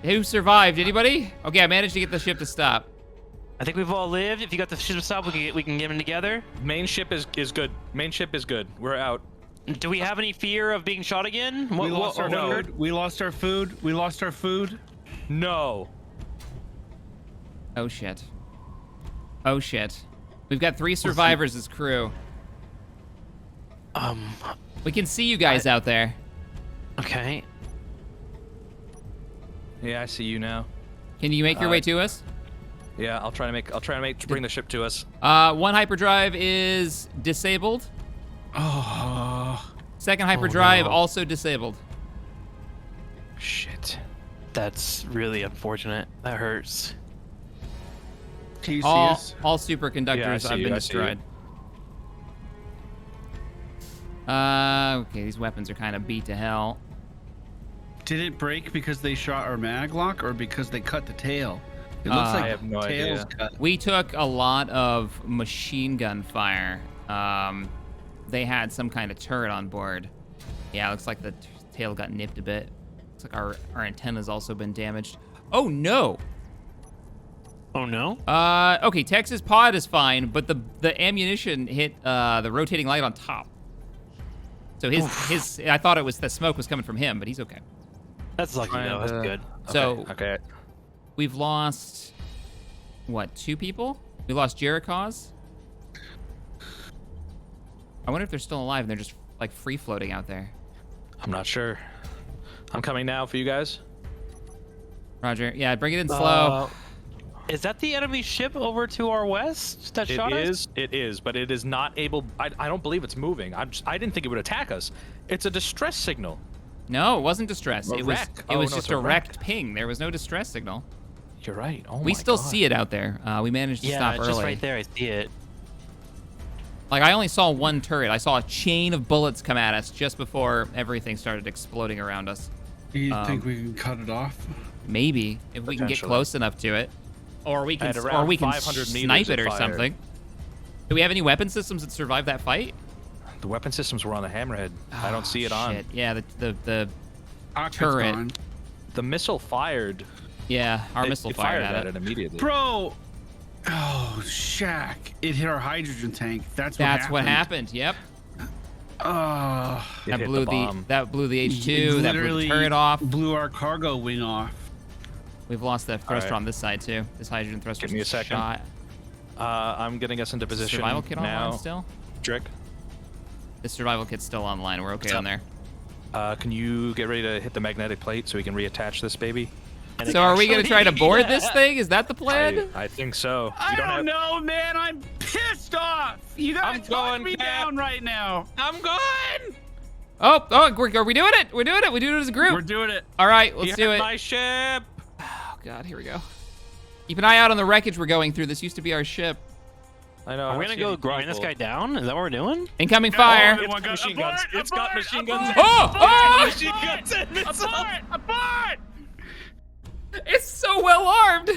Who survived? Anybody? Okay, I managed to get the ship to stop. I think we've all lived. If you got the ship stop, we can get them together. Main ship is good. Main ship is good. We're out. Do we have any fear of being shot again? We lost our no. food. We lost our food. We lost our food. No. Oh shit. Oh shit. We've got 3 survivors as crew. We can see you guys out there. Okay. Yeah, I see you now. Can you make your way to us? Yeah, I'll try to bring the ship to us. One hyperdrive is disabled. Oh. Second hyperdrive no. also disabled. Shit. That's really unfortunate. That hurts. Can you see All us? superconductors Yeah, I see have you, been I see you. destroyed. Okay, these weapons are kind of beat to hell. Did it break because they shot our mag lock or because they cut the tail? It looks I like have no the tail's idea. cut. We took a lot of machine gun fire. They had some kind of turret on board. Yeah, looks like the tail got nipped a bit. Looks like our antenna's also been damaged. Oh no! Oh no? Okay, Tex's pod is fine, but the ammunition hit the rotating light on top. So his I thought it was the smoke was coming from him, but he's okay. That's lucky though. That's good. So Okay. we've lost what, 2 people? We lost Jericho's. I wonder if they're still alive and they're just like free floating out there. I'm not sure. I'm coming now for you guys. Roger. Yeah, bring it in slow. Is that the enemy ship over to our west that shot us? It is, but it is not able. I don't believe it's moving. I didn't think it would attack us. It's a distress signal. No, it wasn't distress. A It wreck. was Oh, no, just it's a a wrecked ping. There was no distress signal. You're right. Oh We my still God. see it out there. We managed to stop early. just right there. I see it. Like, I only saw one turret. I saw a chain of bullets come at us just before everything started exploding around us. Do you think we can cut it off? Maybe, if we can get Potentially. close enough to it. Or we can, At around 500 snipe meters it it or fired. something. Do we have any weapon systems that survived that fight? The weapon systems were on the hammerhead. I don't see it on. Shit. Yeah, the Aqua's turret. gone. The missile fired. yeah, our It- missile it fired at at it it. immediately. Bro! Oh, Shaq. It hit our hydrogen tank. That's what happened. Yep. Oh, It That hit blew the bomb. that blew the it H2. That blew the literally turret off. blew our cargo wing off. We've lost that thruster right. on this side too. This hydrogen thruster. Give me a second. Shot. I'm getting us into position Survival kit now. online still? Drick, The survival kit's still online. We're okay on there. can you get ready to hit the magnetic plate so we can reattach this baby? So are we gonna try to board this thing? Is that the plan? I think so. I You don't have- know, man. I'm pissed off. You gotta I'm talk going, me Cap. down right now. I'm going. Oh, are we doing it? We're doing it. We do it as a group. We're doing it. All right, let's You do have it. my ship. Oh God, here we go. Keep an eye out on the wreckage we're going through. This used to be our ship. I know. Are I we don't gonna see go any grind this people. guy down? Is that what we're doing? Incoming fire. Oh, one got machine guns. abort, It's got abort, machine guns. abort, Oh, Machine guns and missiles. abort! It's so well armed.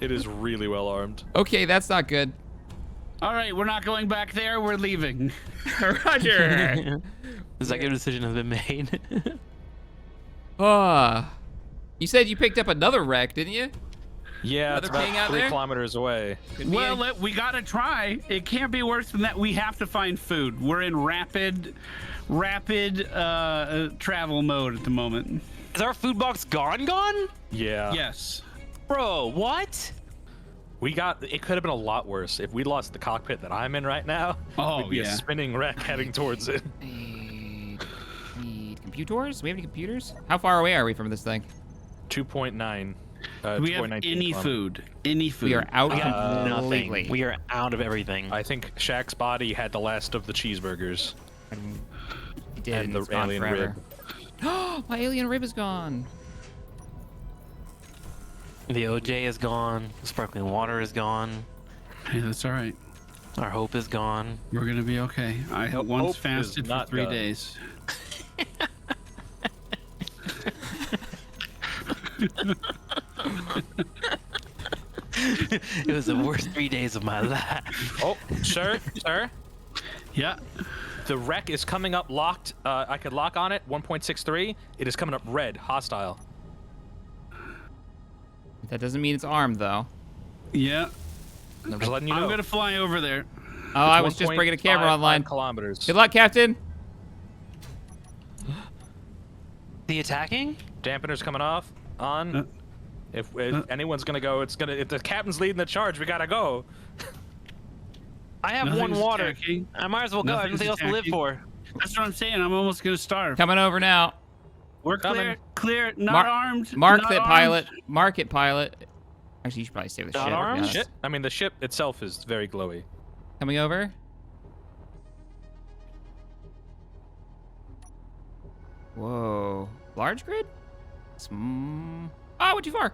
It is really well armed. Okay, that's not good. All right, we're not going back there. We're leaving. Roger. Executive decision has been made. You said you picked up another wreck, didn't you? Yeah, it's Another ping out about 3 there? kilometers away. Could be Well, a- we gotta try. It can't be worse than that. We have to find food. We're in rapid travel mode at the moment. Is our food box gone? Yeah. Yes. Bro, what? It could have been a lot worse if we lost the cockpit that I'm in right now. Oh, we'd be yeah. a spinning wreck heading towards it. Need computers? Do we have any computers? How far away are we from this thing? 2.9. Do we have 2.19 any kilometers. food? Any food? We are out We got completely. nothing. We are out of everything. I think Shaq's body had the last of the cheeseburgers. We did, and the it's gone alien forever. My alien rib is gone. The OJ is gone. The sparkling water is gone. Hey, that's all right. Our hope is gone. We're gonna be okay. I Hope once is fasted for not 3 done. days. It was the worst 3 days of my life. Oh, sir. Yeah. The wreck is coming up locked. I could lock on it. 1.63. It is coming up red. Hostile. That doesn't mean it's armed, though. Yeah. Just letting you know. I'm gonna fly over there. Oh, I was just bringing a camera 1.55 online. kilometers. Good luck, Captain. The attacking? Dampener's coming off. On. If anyone's gonna go, it's gonna. If the captain's leading the charge, we gotta go. I have Nothing's one water. attacking. I might as well go. I have Nothing's nothing else to live attacking. for. That's what I'm saying. I'm almost gonna starve. Coming over now. We're clear. Coming. Clear. Not Mar- armed. Mark not that armed. pilot. Mark it, pilot. Actually, you should probably stay with the Not ship. to be armed? honest. Shit. I mean, the ship itself is very glowy. Coming over. Whoa. Large grid? Went too far.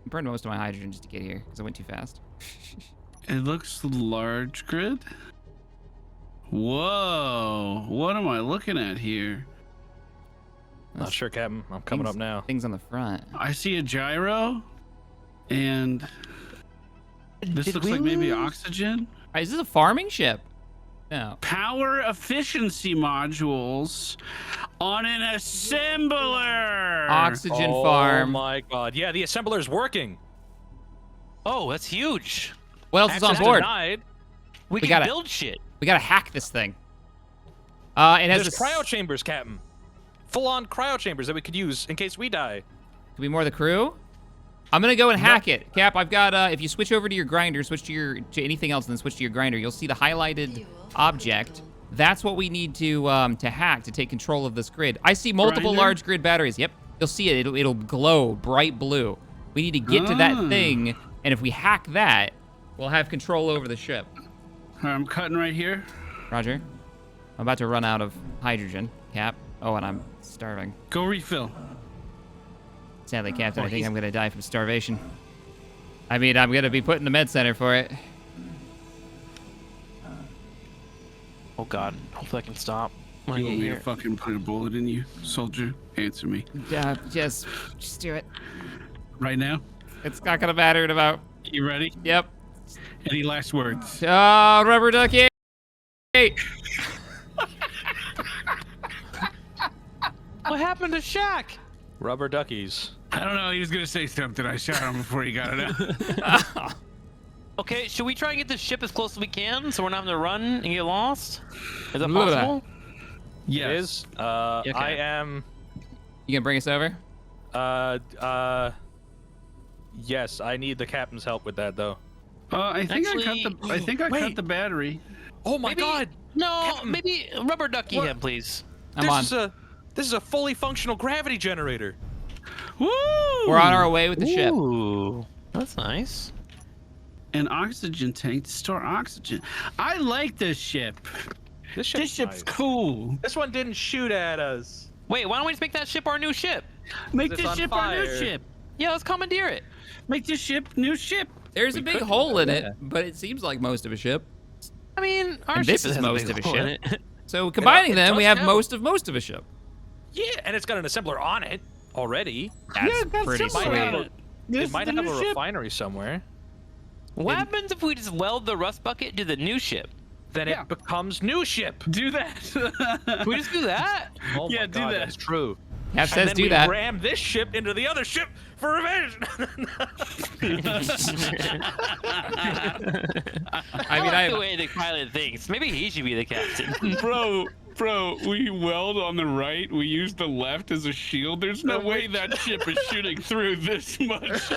I burned most of my hydrogen just to get here because I went too fast. It looks large grid. Whoa. What am I looking at here? Not sure, Captain. I'm coming up now. Things on the front. I see a gyro, and this Did looks we like maybe lose? oxygen. Is this a farming ship? No. Power efficiency modules on an assembler. Oxygen Oh farm. my god. Yeah, the assembler's working. Oh, that's huge. What else is on Access board? denied. We can gotta- build shit. We gotta hack this thing. It has There's a cryo chambers, Captain. Full-on cryo chambers that we could use in case we die. Could be more of the crew. I'm gonna go and hack it. Cap, I've got, if you switch over to your grinder, switch to anything else and then switch to your grinder, you'll see the highlighted object. That's what we need to hack to take control of this grid. I see multiple Grinder? large grid batteries. Yep, you'll see it. It'll glow bright blue. We need to get to that thing, and if we hack that, we'll have control over the ship. I'm cutting right here. Roger. I'm about to run out of hydrogen, Cap. Oh, and I'm starving. Go refill. Sadly, Captain, I think I'm gonna die from starvation. I mean, I'm gonna be put in the med center for it. Oh God, hopefully I can stop. You when I want get me to here. fucking put a bullet in you, soldier? Answer me. Just do it. Right now? It's not gonna matter in about. You ready? Yep. Any last words? Oh, rubber ducky. What happened to Shaq? Rubber duckies. I don't know. He was going to say something. I shot him before he got it out. Okay, should we try and get this ship as close as we can so we're not having to run and get lost? Is that Blah. possible? Yes. It is. Okay. I am. You gonna bring us over? Yes, I need the captain's help with that though. I think Actually- I cut Wait. the battery. Oh my Maybe- God! No, Captain. maybe rubber ducky What? him, please. I'm on. This is a fully functional gravity generator. Woo! We're on our way with the ship. Ooh, that's nice. An oxygen tank to store oxygen. I like this ship. This This ship's nice. cool. This one didn't shoot at us. Wait, why don't we just make that ship our new ship? Make It's this on ship our new fire. ship. Yeah, let's commandeer it. Make this ship new ship. There's a We big could do hole that, in it, yeah. but it seems like most of a ship. I mean, our And ship this is has most big of a hole in ship. it. So combining it them, we does have have- most of a ship. Yeah, and it's got an assembler on it already. That's got pretty similar sweet. on it. This It is might the have new a ship. refinery somewhere. What happens if we just weld the rust bucket to the new ship? Then Yeah. it becomes new ship. Do that. Can we just do that? Oh Yeah, my do God, that. that's true. Cap And says then do we that. ram this ship into the other ship for revenge. I mean, like the way the pilot thinks. Maybe he should be the captain. Bro, we weld on the right. We use the left as a shield. There's no way that ship is shooting through this much.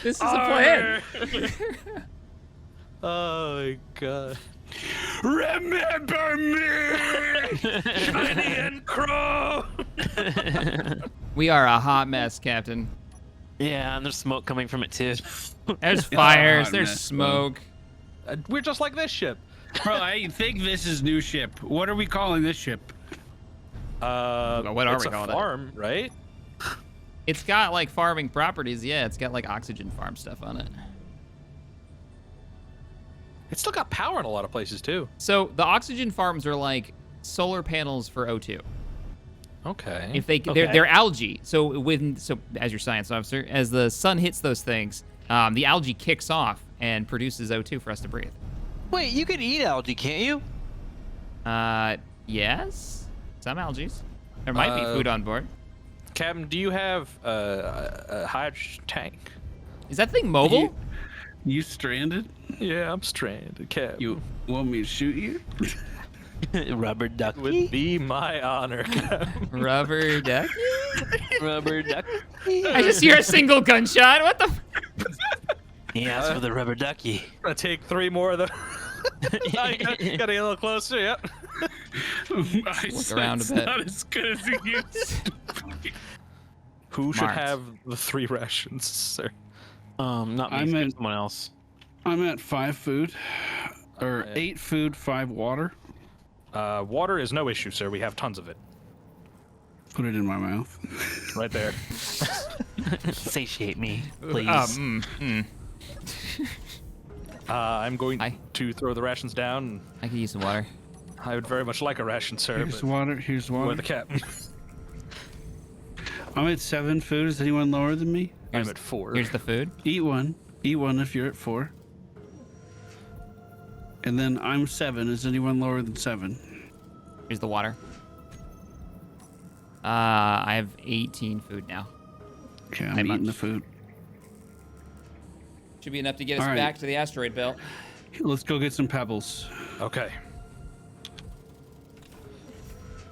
This is a plan. Oh my God. Remember me, Shiny and Crow. We are a hot mess, Captain. Yeah, and there's smoke coming from it too. There's a fires, hot there's mess, smoke. We're just like this ship. Bro, I think this is new ship. What are we calling this ship? Well, what are it's we a calling it? farm, right? It's got like farming properties. Yeah, it's got like oxygen farm stuff on it. It's still got power in a lot of places too. So the oxygen farms are like solar panels for O2. Okay. If they they're algae. So as your science officer, as the sun hits those things, the algae kicks off and produces O2 for us to breathe. Wait, you can eat algae, can't you? Yes, some algae. There might be food on board. Captain, do you have a hydrogen tank? Is that thing mobile? You stranded? Yeah, I'm stranded, Captain. You want me to shoot you? Rubber ducky. would be my honor, Captain. Rubber duck? Rubber ducky. I just hear a single gunshot. What the? He asked for the rubber ducky. Gonna take 3 more of the. Oh, you gotta get a little closer. Yep. Look around a It's bit. not as good as it used to be. Who should Smart. have the 3 rations, sir? Not me. I'm in- Someone else. I'm at 5 food, or yeah. 8 food, 5 water. Water is no issue, sir. We have tons of it. Put it in my mouth. Right there. Satiate me, please. I'm going Hi. to throw the rations down. I could use some water. I would very much like a ration, sir. Here's But water. Here's you are water. the captain. I'm at 7 food. Is anyone lower than me? I'm at 4. Here's the food. Eat one. Eat one if you're at 4. And then I'm 7. Is anyone lower than 7? Here's the water. I have 18 food now. Okay, I'm Hey, eating Munch. the food. Should be enough to get us All right. back to the asteroid belt. Let's go get some pebbles. Okay.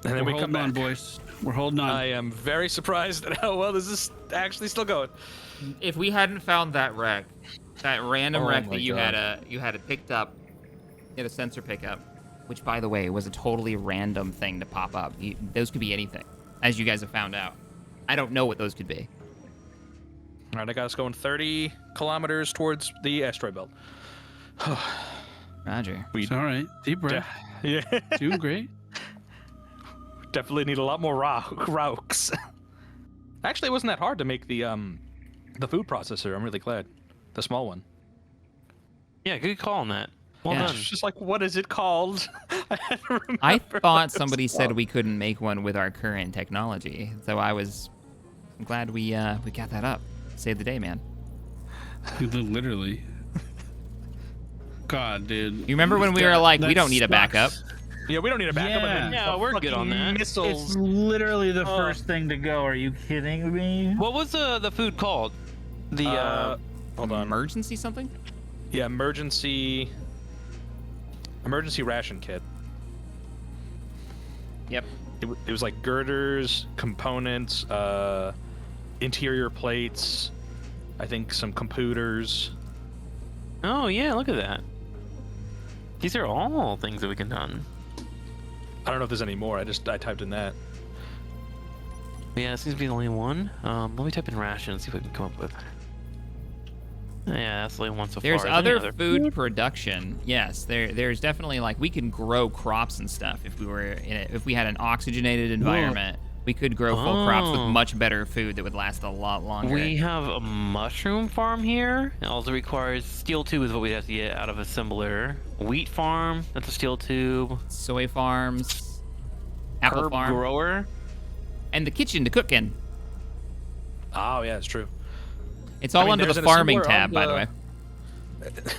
And then We're we come holding on, back. boys. We're holding on. I am very surprised at how well this is actually still going. If we hadn't found that wreck, that random Oh wreck my that you God. had picked up, you had a sensor pickup, which by the way was a totally random thing to pop up. Those could be anything, as you guys have found out. I don't know what those could be. All right, I got us going 30 kilometers towards the asteroid belt. Roger. It's all right. Deep breath. Yeah, Doing great. definitely need a lot more rocks. Actually, it wasn't that hard to make the food processor. I'm really glad. The small one. Yeah, good call on that. Well Yeah. done. It's just like, what is it called? I had to remember I what thought it's somebody said called. we couldn't make one with our current technology, so I'm glad we got that up. Saved the day, man. Literally. God, dude. You remember when we were like, we don't need a backup? Yeah, we don't need a backup. Yeah. and then Yeah, the we're good on fucking that. Missiles. It's literally the Oh. first thing to go. Are you kidding me? What was the food called? The Hold on. Emergency something? Yeah, emergency ration kit. Yep. It was like girders, components, interior plates, I think some computers. Oh yeah, look at that. These are all things that we can done. I don't know if there's any more. I typed in that. Yeah, it seems to be the only one. Let me type in ration and see what we can come up with. Yeah, that's the only one so There's far. Is there any other food production. Yes, there's definitely like we can grow crops and stuff if we had an oxygenated environment. We could grow full crops with Oh. much better food that would last a lot longer. We have a mushroom farm here. It also requires steel tube is what we have to get out of assembler. Wheat farm, that's a steel tube. Soy farms, apple Herb farm, grower. and the kitchen to cook in. Oh yeah, it's true. It's all I mean, under there's the an farming assembler tab, on by the the- way.